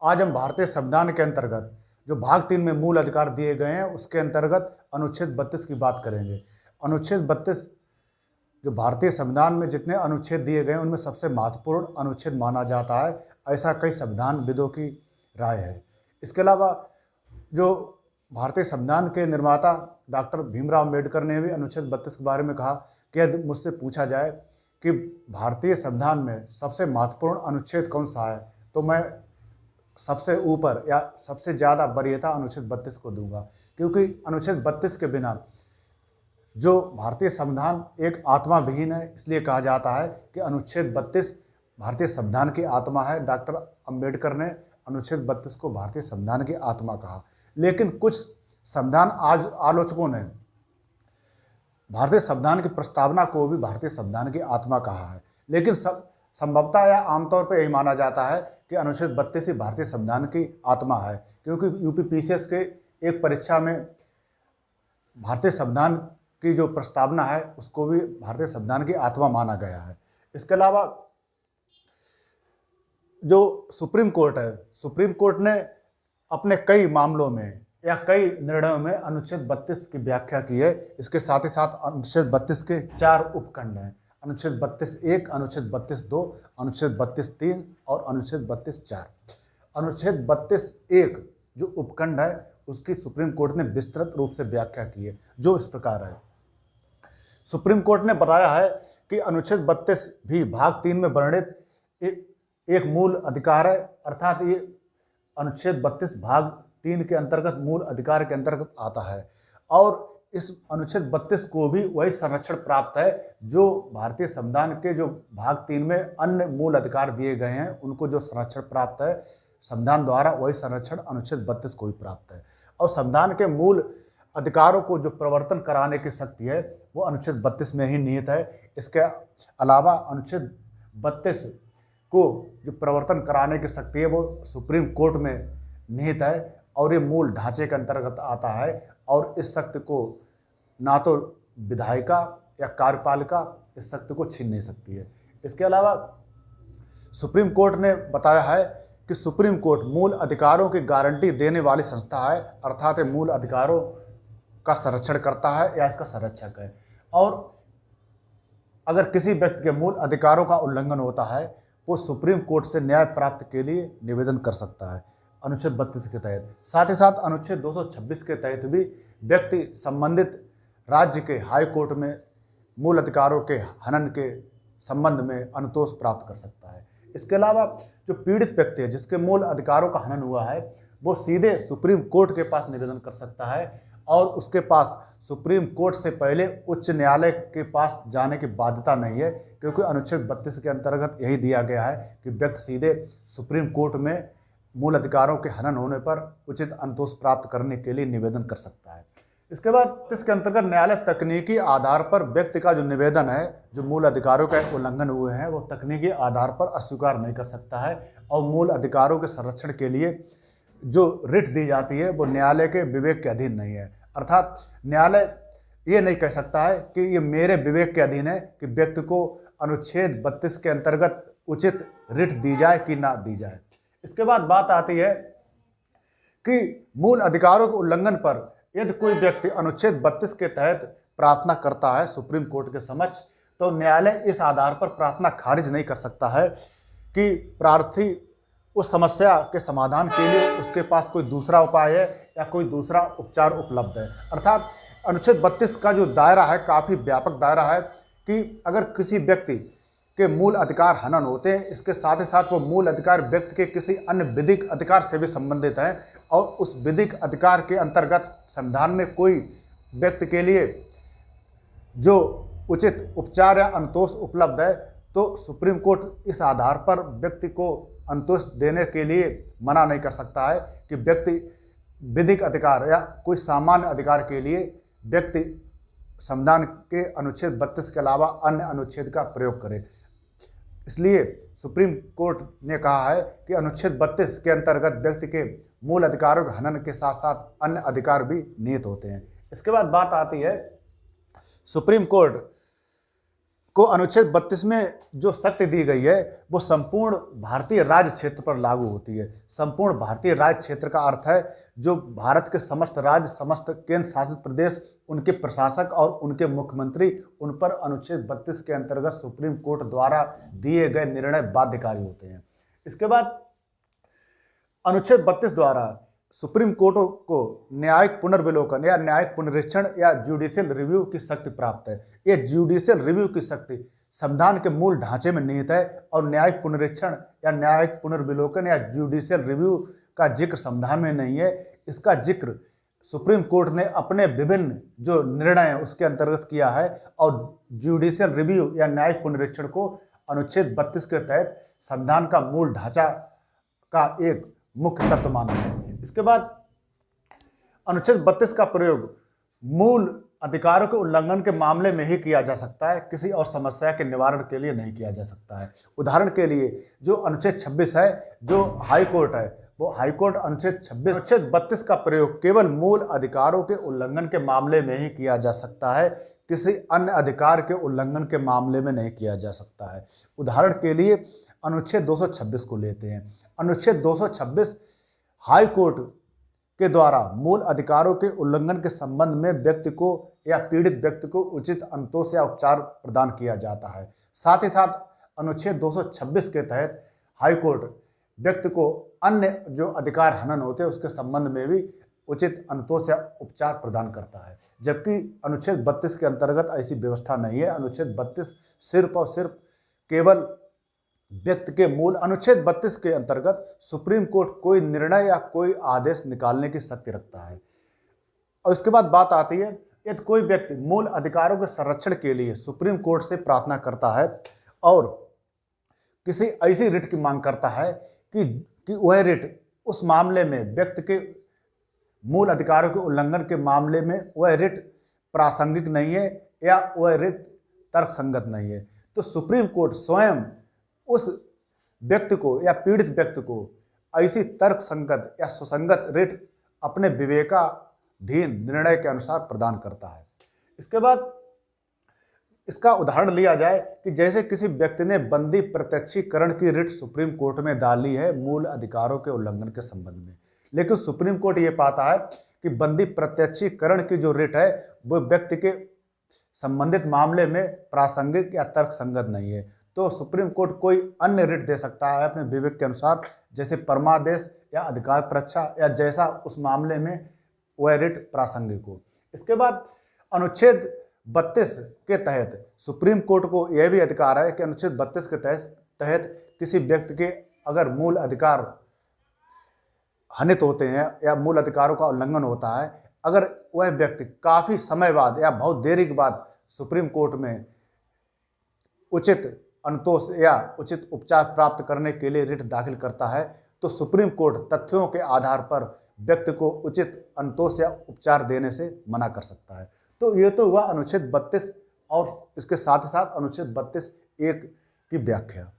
आज हम भारतीय संविधान के अंतर्गत जो भाग 3 में मूल अधिकार दिए गए हैं उसके अंतर्गत अनुच्छेद 32 की बात करेंगे। अनुच्छेद 32 जो भारतीय संविधान में जितने अनुच्छेद दिए गए हैं उनमें सबसे महत्वपूर्ण अनुच्छेद माना जाता है, ऐसा कई संविधानविदों की राय है। इसके अलावा जो भारतीय संविधान के निर्माता डॉक्टर भीमराव अम्बेडकर ने भी अनुच्छेद 32 के बारे में कहा कि यदि मुझसे पूछा जाए कि भारतीय संविधान में सबसे महत्वपूर्ण अनुच्छेद कौन सा है, तो मैं सबसे ऊपर या सबसे ज़्यादा वरीयता अनुच्छेद 32 को दूंगा, क्योंकि अनुच्छेद 32 के बिना जो भारतीय संविधान एक आत्मा विहीन है। इसलिए कहा जाता है कि अनुच्छेद 32 भारतीय संविधान की आत्मा है। डॉक्टर अंबेडकर ने अनुच्छेद 32 को भारतीय संविधान की आत्मा कहा। लेकिन कुछ संविधान आज आलोचकों ने भारतीय संविधान की प्रस्तावना को भी भारतीय संविधान की आत्मा कहा है। लेकिन संभवतः या आमतौर पर यही माना जाता है कि अनुच्छेद 32 ही भारतीय संविधान की आत्मा है, क्योंकि यूपीपीसीएस के एक परीक्षा में भारतीय संविधान की जो प्रस्तावना है उसको भी भारतीय संविधान की आत्मा माना गया है। इसके अलावा जो सुप्रीम कोर्ट है, सुप्रीम कोर्ट ने अपने कई मामलों में या कई निर्णयों में अनुच्छेद 32 की व्याख्या की है। इसके साथ ही साथ अनुच्छेद 32 के 4 उपखंड हैं, अनुच्छेद 32(1), अनुच्छेद 32(2), अनुच्छेद 32(3) और अनुच्छेद 32(4). अनुच्छेद 32(1) जो उपखंड है उसकी सुप्रीम कोर्ट ने विस्तृत रूप से व्याख्या की है, जो इस प्रकार है। सुप्रीम कोर्ट ने बताया है कि अनुच्छेद 32 भी भाग 3 में वर्णित एक मूल अधिकार है, अर्थात ये अनुच्छेद 32 भाग 3 के अंतर्गत मूल अधिकार के अंतर्गत आता है। और इस अनुच्छेद 32 को भी वही संरक्षण प्राप्त है जो भारतीय संविधान के जो भाग 3 में अन्य मूल अधिकार दिए गए हैं उनको जो संरक्षण प्राप्त है संविधान द्वारा, वही संरक्षण अनुच्छेद 32 को भी प्राप्त है। और संविधान के मूल अधिकारों को जो प्रवर्तन कराने की शक्ति है वो अनुच्छेद 32 में ही निहित है। इसके अलावा अनुच्छेद 32 को जो प्रवर्तन कराने की शक्ति है वो सुप्रीम कोर्ट में निहित है और ये मूल ढांचे के अंतर्गत आता है। और इस शक्ति को ना तो विधायिका या कार्यपालिका इस शक्ति को छीन नहीं सकती है। इसके अलावा सुप्रीम कोर्ट ने बताया है कि सुप्रीम कोर्ट मूल अधिकारों की गारंटी देने वाली संस्था है, अर्थात मूल अधिकारों का संरक्षण करता है या इसका संरक्षक है। और अगर किसी व्यक्ति के मूल अधिकारों का उल्लंघन होता है वो सुप्रीम कोर्ट से न्याय प्राप्त के लिए निवेदन कर सकता है अनुच्छेद 32 के तहत। साथ ही साथ अनुच्छेद 226 के तहत भी व्यक्ति संबंधित राज्य के हाई कोर्ट में मूल अधिकारों के हनन के संबंध में अनुतोष प्राप्त कर सकता है। इसके अलावा जो पीड़ित व्यक्ति है जिसके मूल अधिकारों का हनन हुआ है वो सीधे सुप्रीम कोर्ट के पास निवेदन कर सकता है और उसके पास सुप्रीम कोर्ट से पहले उच्च न्यायालय के पास जाने की बाध्यता नहीं है, क्योंकि अनुच्छेद 32 के अंतर्गत यही दिया गया है कि व्यक्ति सीधे सुप्रीम कोर्ट में मूल अधिकारों के हनन होने पर उचित अनुतोष प्राप्त करने के लिए निवेदन कर सकता है। इसके बाद इसके अंतर्गत न्यायालय तकनीकी आधार पर व्यक्ति का जो निवेदन है जो मूल अधिकारों का उल्लंघन हुए हैं वो तकनीकी आधार पर अस्वीकार नहीं कर सकता है। और मूल अधिकारों के संरक्षण के लिए जो रिट दी जाती है वो न्यायालय के विवेक के अधीन नहीं है, अर्थात न्यायालय ये नहीं कह सकता है कि ये मेरे विवेक के अधीन है कि व्यक्ति को अनुच्छेद 32 के अंतर्गत उचित रिट दी जाए कि ना दी जाए। इसके बाद बात आती है कि मूल अधिकारों के उल्लंघन पर यदि कोई व्यक्ति अनुच्छेद 32 के तहत प्रार्थना करता है सुप्रीम कोर्ट के समक्ष, तो न्यायालय इस आधार पर प्रार्थना खारिज नहीं कर सकता है कि प्रार्थी उस समस्या के समाधान के लिए उसके पास कोई दूसरा उपाय है या कोई दूसरा उपचार उपलब्ध है। अर्थात अनुच्छेद 32 का जो दायरा है काफ़ी व्यापक दायरा है कि अगर किसी व्यक्ति के मूल अधिकार हनन होते हैं, इसके साथ ही साथ वो मूल अधिकार व्यक्ति के किसी अन्य विधिक अधिकार से भी संबंधित है और उस विधिक अधिकार के अंतर्गत संविधान में कोई व्यक्ति के लिए जो उचित उपचार या अनुतोष उपलब्ध है, तो सुप्रीम कोर्ट इस आधार पर व्यक्ति को अनुतोष देने के लिए मना नहीं कर सकता है कि व्यक्ति विधिक अधिकार या कोई सामान्य अधिकार के लिए व्यक्ति संविधान के अनुच्छेद 32 के अलावा अन्य अनुच्छेद का प्रयोग करे। इसलिए सुप्रीम कोर्ट ने कहा है कि अनुच्छेद 32 के अंतर्गत व्यक्ति के मूल अधिकारों के हनन के साथ साथ अन्य अधिकार भी निहित होते हैं। इसके बाद बात आती है सुप्रीम कोर्ट को अनुच्छेद 32 में जो शक्ति दी गई है वो संपूर्ण भारतीय राज्य क्षेत्र पर लागू होती है। संपूर्ण भारतीय राज्य क्षेत्र का अर्थ है जो भारत के समस्त राज्य, समस्त केंद्र शासित प्रदेश, उनके प्रशासक और उनके मुख्यमंत्री, उन पर अनुच्छेद 32 के अंतर्गत सुप्रीम कोर्ट द्वारा दिए गए निर्णय बाध्यकारी होते हैं। इसके बाद अनुच्छेद 32 द्वारा सुप्रीम कोर्ट को न्यायिक पुनर्विलोकन या न्यायिक पुनरीक्षण या जुडिशियल रिव्यू की शक्ति प्राप्त है। ये जुडिशियल रिव्यू की शक्ति संविधान के मूल ढांचे में निहित है और न्यायिक पुनरीक्षण या न्यायिक पुनर्विलोकन या जुडिशियल रिव्यू का जिक्र संविधान में नहीं है। इसका जिक्र सुप्रीम कोर्ट ने अपने विभिन्न जो निर्णय हैं उसके अंतर्गत किया है और जुडिशियल रिव्यू या न्यायिक पुनरीक्षण को अनुच्छेद 32 के तहत संविधान का मूल ढांचा का एक मुख्य तत्व माना है। इसके बाद अनुच्छेद 32 का प्रयोग मूल अधिकारों के उल्लंघन के मामले में ही किया जा सकता है, किसी और समस्या के निवारण के लिए नहीं किया जा सकता है। उदाहरण के लिए जो अनुच्छेद 26 है, जो हाई कोर्ट है, वो हाई कोर्ट अनुच्छेद 32 का प्रयोग केवल मूल अधिकारों के उल्लंघन के मामले में ही किया जा सकता है, किसी अन्य अधिकार के उल्लंघन के मामले में नहीं किया जा सकता है। उदाहरण के लिए अनुच्छेद 226 को लेते हैं। अनुच्छेद 226 हाई कोर्ट के द्वारा मूल अधिकारों के उल्लंघन के संबंध में व्यक्ति को या पीड़ित व्यक्ति को उचित संतोष या उपचार प्रदान किया जाता है। साथ ही साथ अनुच्छेद 226 के तहत हाई कोर्ट व्यक्ति को अन्य जो अधिकार हनन होते हैं उसके संबंध में भी उचित संतोष या उपचार प्रदान करता है, जबकि अनुच्छेद 32 के अंतर्गत ऐसी व्यवस्था नहीं है। अनुच्छेद 32 सिर्फ और सिर्फ केवल व्यक्ति के मूल। अनुच्छेद 32 के अंतर्गत सुप्रीम कोर्ट कोई निर्णय या कोई आदेश निकालने की शक्ति रखता है। और इसके बाद बात आती है यदि कोई व्यक्ति मूल अधिकारों के संरक्षण के लिए सुप्रीम कोर्ट से प्रार्थना करता है और किसी ऐसी रिट की मांग करता है कि वह रिट उस मामले में व्यक्ति के मूल अधिकारों के उल्लंघन के मामले में वह रिट प्रासंगिक नहीं है या वह रिट तर्कसंगत नहीं है, तो सुप्रीम कोर्ट स्वयं उस व्यक्ति को या पीड़ित व्यक्ति को ऐसी तर्कसंगत या सुसंगत रिट अपने विवेकाधीन निर्णय के अनुसार प्रदान करता है। इसके बाद इसका उदाहरण लिया जाए कि जैसे किसी व्यक्ति ने बंदी प्रत्यक्षीकरण की रिट सुप्रीम कोर्ट में डाली है मूल अधिकारों के उल्लंघन के संबंध में, लेकिन सुप्रीम कोर्ट ये पाता है कि बंदी प्रत्यक्षीकरण की जो रिट है वो व्यक्ति के संबंधित मामले में प्रासंगिक या तर्कसंगत नहीं है, तो सुप्रीम कोर्ट कोई अन्य रिट दे सकता है अपने विवेक के अनुसार, जैसे परमादेश या अधिकार परीक्षा या जैसा उस मामले में वह रिट प्रासंगिक हो। इसके बाद अनुच्छेद 32 के तहत सुप्रीम कोर्ट को यह भी अधिकार है कि अनुच्छेद 32 के तहत किसी व्यक्ति के अगर मूल अधिकार हनित होते हैं या मूल अधिकारों का उल्लंघन होता है, अगर वह व्यक्ति काफ़ी समय बाद या बहुत देरी के बाद सुप्रीम कोर्ट में उचित संतोष या उचित उपचार प्राप्त करने के लिए रिट दाखिल करता है, तो सुप्रीम कोर्ट तथ्यों के आधार पर व्यक्ति को उचित संतोष या उपचार देने से मना कर सकता है। तो ये तो हुआ अनुच्छेद 32 और इसके साथ ही साथ अनुच्छेद 32(1) की व्याख्या।